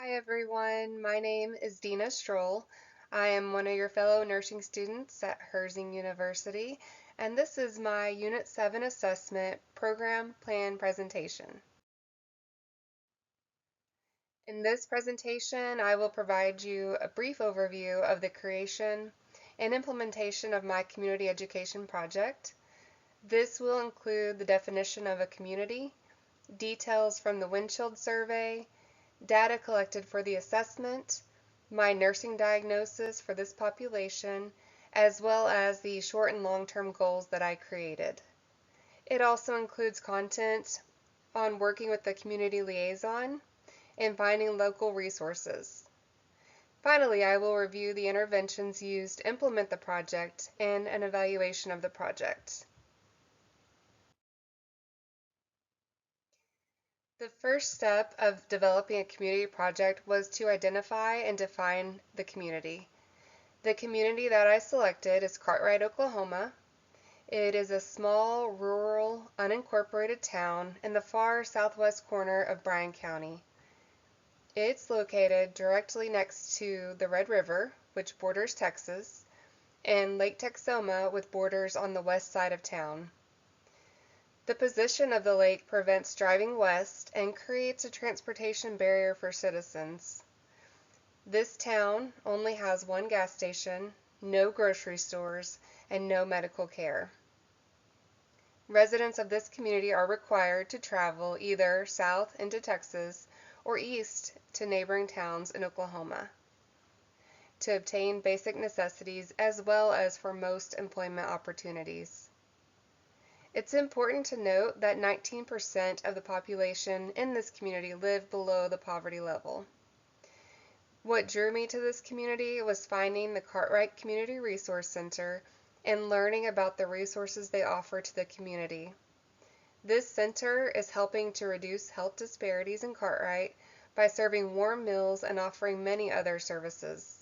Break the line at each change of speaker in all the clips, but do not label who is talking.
Hi everyone, my name is Dina Strohl. I am one of your fellow nursing students at Herzing University, and this is my Unit 7 assessment program plan presentation. In this presentation, I will provide you a brief overview of the creation and implementation of my community education project. This will include the definition of a community, details from the windshield survey, data collected for the assessment, my nursing diagnosis for this population, as well as the short and long-term goals that I created. It also includes content on working with the community liaison and finding local resources. Finally, I will review the interventions used to implement the project and an evaluation of the project. The first step of developing a community project was to identify and define the community. The community that I selected is Cartwright, Oklahoma. It is a small, rural, unincorporated town in the far southwest corner of Bryan County. It's located directly next to the Red River, which borders Texas, and Lake Texoma, with borders on the west side of town. The position of the lake prevents driving west and creates a transportation barrier for citizens. This town only has one gas station, no grocery stores, and no medical care. Residents of this community are required to travel either south into Texas or east to neighboring towns in Oklahoma to obtain basic necessities as well as for most employment opportunities. It's important to note that 19% of the population in this community live below the poverty level. What drew me to this community was finding the Cartwright Community Resource Center and learning about the resources they offer to the community. This center is helping to reduce health disparities in Cartwright by serving warm meals and offering many other services.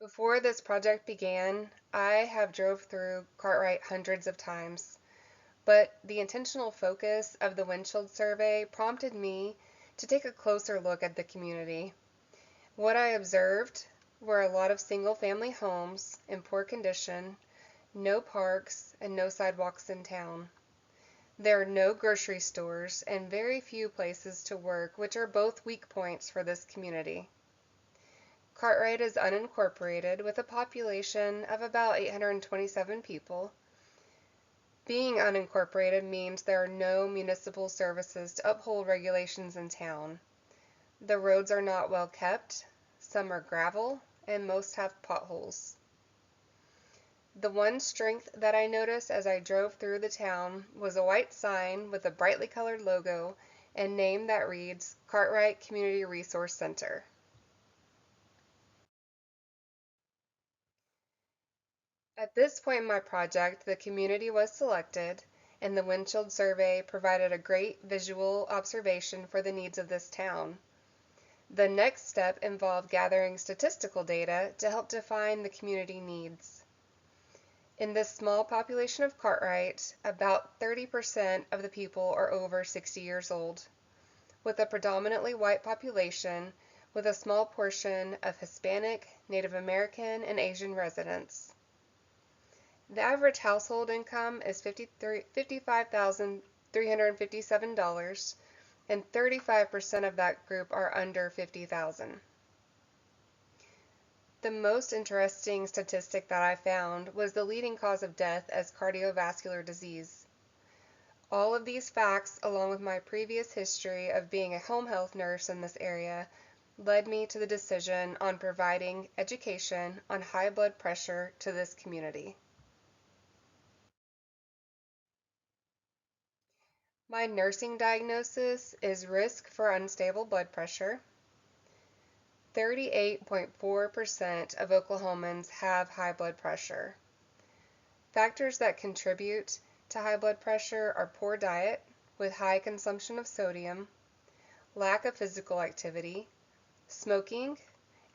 Before this project began, I have drove through Cartwright hundreds of times, but the intentional focus of the windshield survey prompted me to take a closer look at the community. What I observed were a lot of single-family homes in poor condition, no parks, and no sidewalks in town. There are no grocery stores and very few places to work, which are both weak points for this community. Cartwright is unincorporated with a population of about 827 people. Being unincorporated means there are no municipal services to uphold regulations in town. The roads are not well kept, some are gravel, and most have potholes. The one strength that I noticed as I drove through the town was a white sign with a brightly colored logo and name that reads Cartwright Community Resource Center. At this point in my project, the community was selected, and the windshield survey provided a great visual observation for the needs of this town. The next step involved gathering statistical data to help define the community needs. In this small population of Cartwright, about 30% of the people are over 60 years old, with a predominantly white population with a small portion of Hispanic, Native American, and Asian residents. The average household income is $55,357, and 35% of that group are under $50,000. The most interesting statistic that I found was the leading cause of death as cardiovascular disease. All of these facts, along with my previous history of being a home health nurse in this area, led me to the decision on providing education on high blood pressure to this community. My nursing diagnosis is risk for unstable blood pressure. 38.4% of Oklahomans have high blood pressure. Factors that contribute to high blood pressure are poor diet with high consumption of sodium, lack of physical activity, smoking,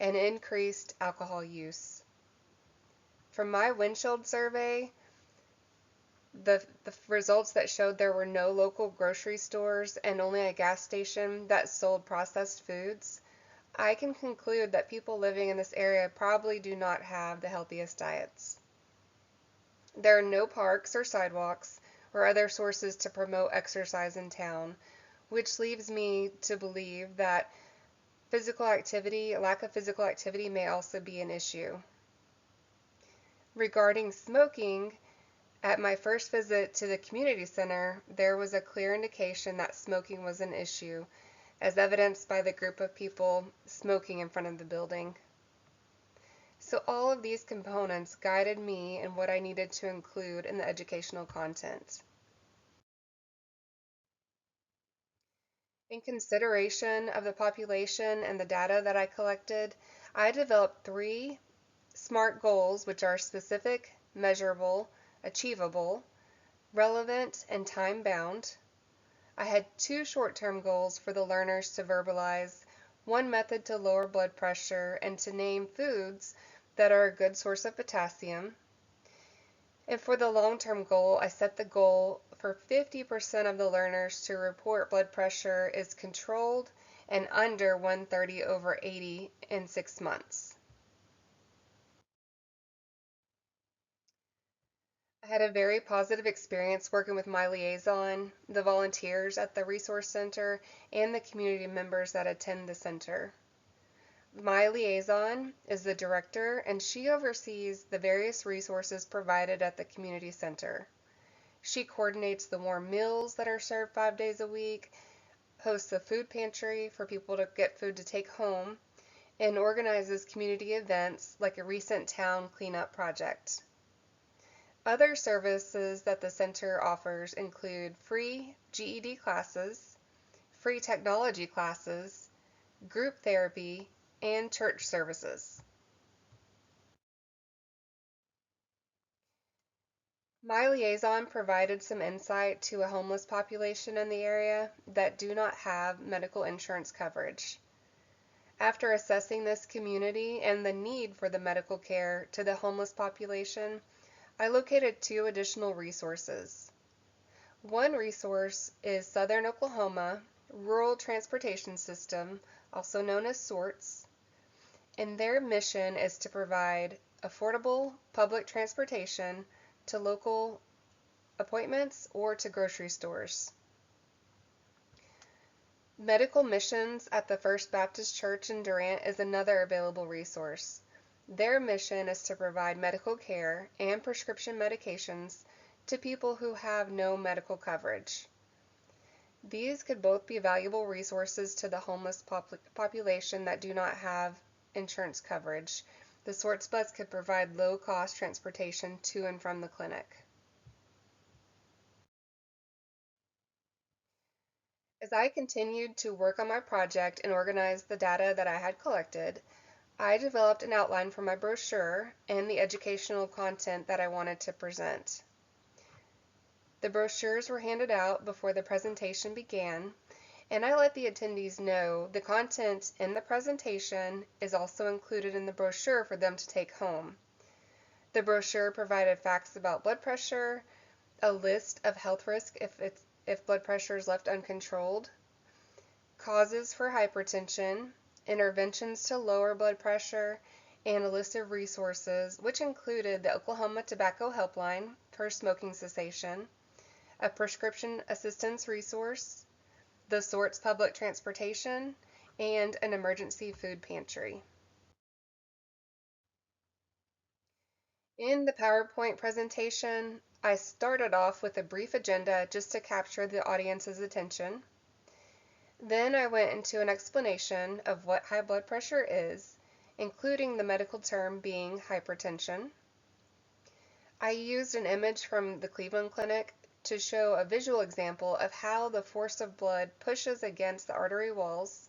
and increased alcohol use. From my windshield survey, the results that showed there were no local grocery stores and only a gas station that sold processed foods, I can conclude that people living in this area probably do not have the healthiest diets. There are no parks or sidewalks or other sources to promote exercise in town, which leaves me to believe that lack of physical activity may also be an issue. Regarding smoking, at my first visit to the community center, there was a clear indication that smoking was an issue, as evidenced by the group of people smoking in front of the building. So all of these components guided me in what I needed to include in the educational content. In consideration of the population and the data that I collected, I developed 3 SMART goals, which are specific, measurable, achievable, relevant, and time-bound. I had 2 short-term goals for the learners to verbalize, 1 method to lower blood pressure, and to name foods that are a good source of potassium. And for the long-term goal, I set the goal for 50% of the learners to report blood pressure is controlled and under 130/80 in 6 months. I had a very positive experience working with my liaison, the volunteers at the resource center, and the community members that attend the center. My liaison is the director, and she oversees the various resources provided at the community center. She coordinates the warm meals that are served 5 days a week, hosts a food pantry for people to get food to take home, and organizes community events like a recent town cleanup project. Other services that the center offers include free GED classes, free technology classes, group therapy, and church services. My liaison provided some insight to a homeless population in the area that do not have medical insurance coverage. After assessing this community and the need for the medical care to the homeless population, I located 2 additional resources. One resource is Southern Oklahoma Rural Transportation System, also known as SORTS, and their mission is to provide affordable public transportation to local appointments or to grocery stores. Medical Missions at the First Baptist Church in Durant is another available resource. Their mission is to provide medical care and prescription medications to people who have no medical coverage. These could both be valuable resources to the homeless population that do not have insurance coverage. The SORTS bus could provide low-cost transportation to and from the clinic. As I continued to work on my project and organize the data that I had collected, I developed an outline for my brochure and the educational content that I wanted to present. The brochures were handed out before the presentation began, and I let the attendees know the content in the presentation is also included in the brochure for them to take home. The brochure provided facts about blood pressure, a list of health risks if blood pressure is left uncontrolled, causes for hypertension, interventions to lower blood pressure, and a list of resources, which included the Oklahoma Tobacco Helpline for smoking cessation, a prescription assistance resource, the SORTS public transportation, and an emergency food pantry. In the PowerPoint presentation, I started off with a brief agenda just to capture the audience's attention. Then I went into an explanation of what high blood pressure is, including the medical term being hypertension. I used an image from the Cleveland Clinic to show a visual example of how the force of blood pushes against the artery walls,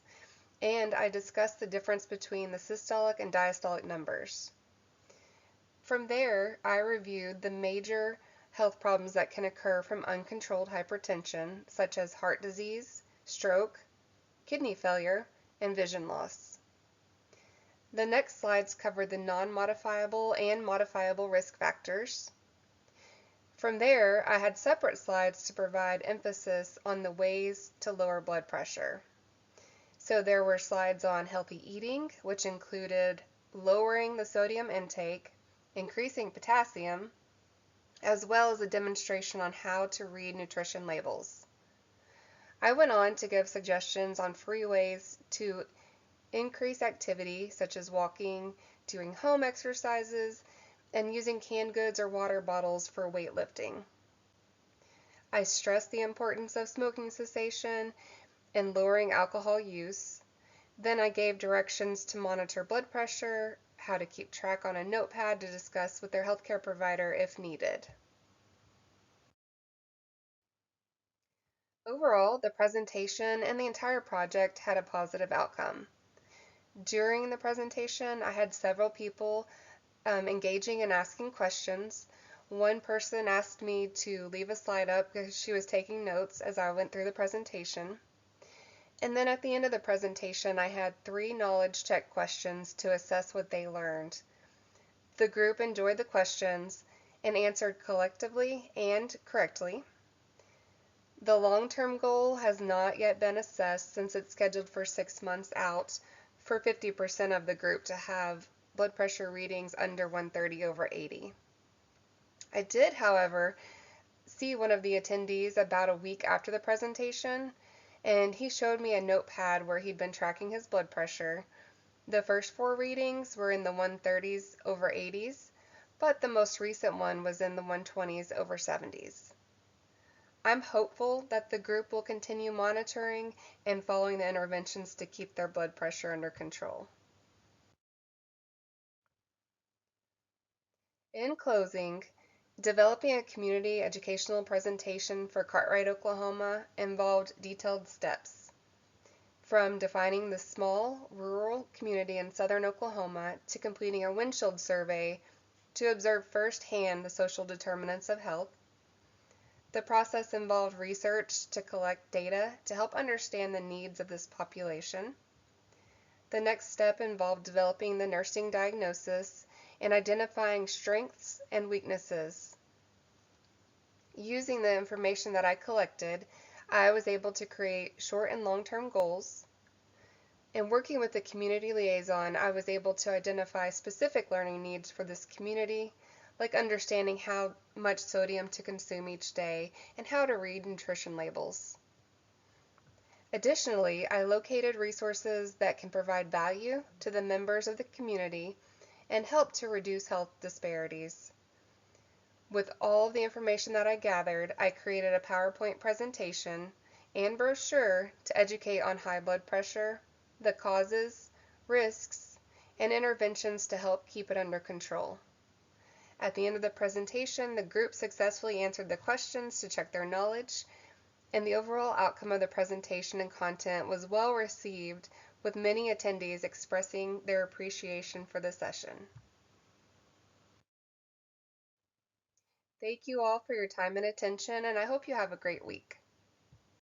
and I discussed the difference between the systolic and diastolic numbers. From there, I reviewed the major health problems that can occur from uncontrolled hypertension, such as heart disease, stroke, kidney failure, and vision loss. The next slides cover the non-modifiable and modifiable risk factors. From there, I had separate slides to provide emphasis on the ways to lower blood pressure. So there were slides on healthy eating, which included lowering the sodium intake, increasing potassium, as well as a demonstration on how to read nutrition labels. I went on to give suggestions on free ways to increase activity, such as walking, doing home exercises, and using canned goods or water bottles for weightlifting. I stressed the importance of smoking cessation and lowering alcohol use. Then I gave directions to monitor blood pressure, how to keep track on a notepad to discuss with their healthcare provider if needed. Overall, the presentation and the entire project had a positive outcome. During the presentation, I had several people engaging and asking questions. One person asked me to leave a slide up because she was taking notes as I went through the presentation. And then at the end of the presentation, I had 3 knowledge check questions to assess what they learned. The group enjoyed the questions and answered collectively and correctly. The long-term goal has not yet been assessed since it's scheduled for 6 months out for 50% of the group to have blood pressure readings under 130/80. I did, however, see one of the attendees about a week after the presentation, and he showed me a notepad where he'd been tracking his blood pressure. The first 4 readings were in the 130s/80s, but the most recent one was in the 120s/70s. I'm hopeful that the group will continue monitoring and following the interventions to keep their blood pressure under control. In closing, developing a community educational presentation for Cartwright, Oklahoma involved detailed steps, from defining the small rural community in southern Oklahoma to completing a windshield survey to observe firsthand the social determinants of health. The process involved research to collect data to help understand the needs of this population. The next step involved developing the nursing diagnosis and identifying strengths and weaknesses. Using the information that I collected, I was able to create short and long-term goals. And working with the community liaison, I was able to identify specific learning needs for this community, like understanding how much sodium to consume each day and how to read nutrition labels. Additionally, I located resources that can provide value to the members of the community and help to reduce health disparities. With all of the information that I gathered, I created a PowerPoint presentation and brochure to educate on high blood pressure, the causes, risks, and interventions to help keep it under control. At the end of the presentation, the group successfully answered the questions to check their knowledge, and the overall outcome of the presentation and content was well received, with many attendees expressing their appreciation for the session. Thank you all for your time and attention, and I hope you have a great week.